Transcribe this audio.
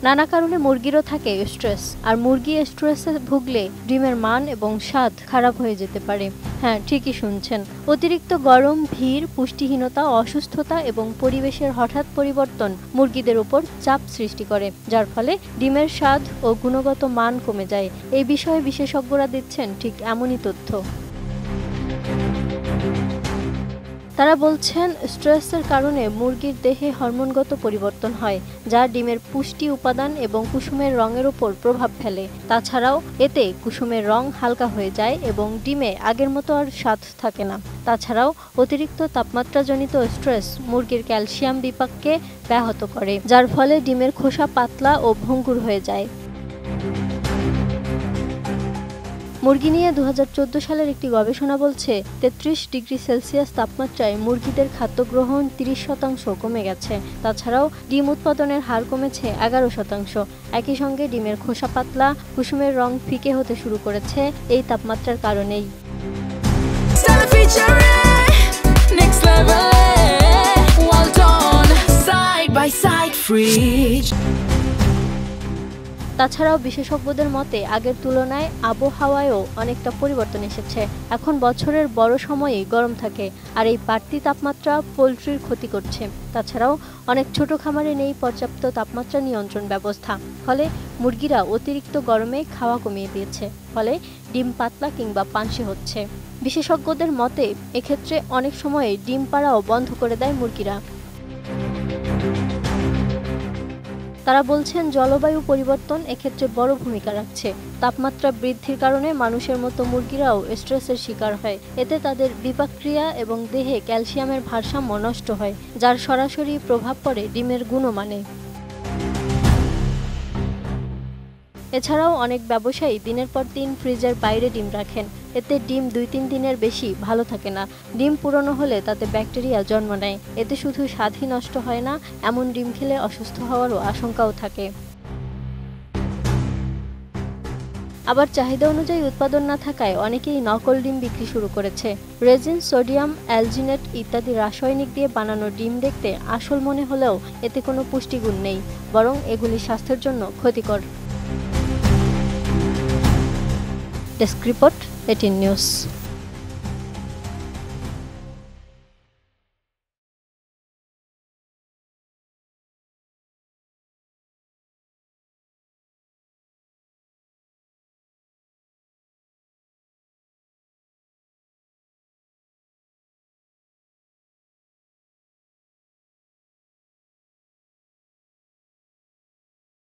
নানা কারণে মুরগিরও থাকে স্ট্রেস, আর মুরগি স্ট্রেসে ভুগলে ডিমের মান এবং স্বাদ খারাপ হয়ে যেতে পারে। হ্যাঁ, ঠিকই শুনছেন। অতিরিক্ত গরম, ভিড়, পুষ্টিহীনতা, অসুস্থতা এবং পরিবেশের হঠাৎ পরিবর্তন মুরগিদের উপর চাপ সৃষ্টি করে, যার ফলে ডিমের স্বাদ ও গুণগত মান কমে যায়। এই বিষয়ে বিশেষজ্ঞরা দিচ্ছেন ঠিক এমনই তথ্য। তারা বলছেন, স্ট্রেসের কারণে মুরগির দেহে হরমোনগত পরিবর্তন হয়, যা ডিমের পুষ্টি উপাদান এবং কুসুমের রঙের উপর প্রভাব ফেলে। তাছাড়াও এতে কুসুমের রং হালকা হয়ে যায় এবং ডিমে আগের মতো আর স্বাদ থাকে না। তাছাড়াও অতিরিক্ত তাপমাত্রাজনিত স্ট্রেস মুরগির ক্যালসিয়াম বিপাককে ব্যাহত করে, যার ফলে ডিমের খোসা পাতলা ও ভঙ্গুর হয়ে যায়। মুরগি নিয়ে 2014 সালের একটি গবেষণা বলছে, 33 ডিগ্রি সেলসিয়াস তাপমাত্রায় মুরগিদের খাদ্য গ্রহণ 30% কমে গেছে। তাছাড়াও ডিম উৎপাদনের হার কমেছে 11%। একই সঙ্গে ডিমের খোসা পাতলা, কুসুমের রং ফিকে হতে শুরু করেছে এই তাপমাত্রার কারণেই। তাছাড়াও বিশেষজ্ঞদের মতে আগের তুলনায় আবহাওয়ায়ও অনেকটা পরিবর্তন এসেছে। এখন বছরের বড় সময়ই গরম থাকে, আর এই বাড়তি তাপমাত্রা পোলট্রির ক্ষতি করছে। তাছাড়াও অনেক ছোট খামারে নেই পর্যাপ্ত তাপমাত্রা নিয়ন্ত্রণ ব্যবস্থা, ফলে মুরগিরা অতিরিক্ত গরমে খাওয়া কমিয়ে দিয়েছে, ফলে ডিম পাতলা কিংবা পানসে হচ্ছে। বিশেষজ্ঞদের মতে এক্ষেত্রে অনেক সময় ডিম পাড়াও বন্ধ করে দেয় মুরগিরা। তারা বলছেন, জলবায়ু পরিবর্তন এক্ষেত্রে বড় ভূমিকা রাখছে। তাপমাত্রা বৃদ্ধির কারণে মানুষের মতো মুরগিরাও স্ট্রেসের শিকার হয়। এতে তাদের বিপাকক্রিয়া এবং দেহে ক্যালসিয়ামের ভারসাম্য নষ্ট হয়, যার সরাসরি প্রভাব পড়ে ডিমের গুণমানে। এছাড়াও অনেক ব্যবসায়ী দিনের পর দিন ফ্রিজের বাইরে ডিম রাখেন। এতে ডিম 2-3 দিনের বেশি ভালো থাকে না। ডিম পুরনো হলে তাতে ব্যাকটেরিয়া জন্ম নেয়। এতে শুধু স্বাদই নষ্ট হয় না, এমন ডিম খেলে অসুস্থ হওয়ারও আশঙ্কাও থাকে। আবার চাহিদা অনুযায়ী উৎপাদন না থাকায় অনেকেই নকল ডিম বিক্রি শুরু করেছে। রেজিন, সোডিয়াম, অ্যালজিনেট ইত্যাদি রাসায়নিক দিয়ে বানানো ডিম দেখতে আসল মনে হলেও এতে কোনো পুষ্টিগুণ নেই, বরং এগুলি স্বাস্থ্যের জন্য ক্ষতিকর। Desk report, 18 news.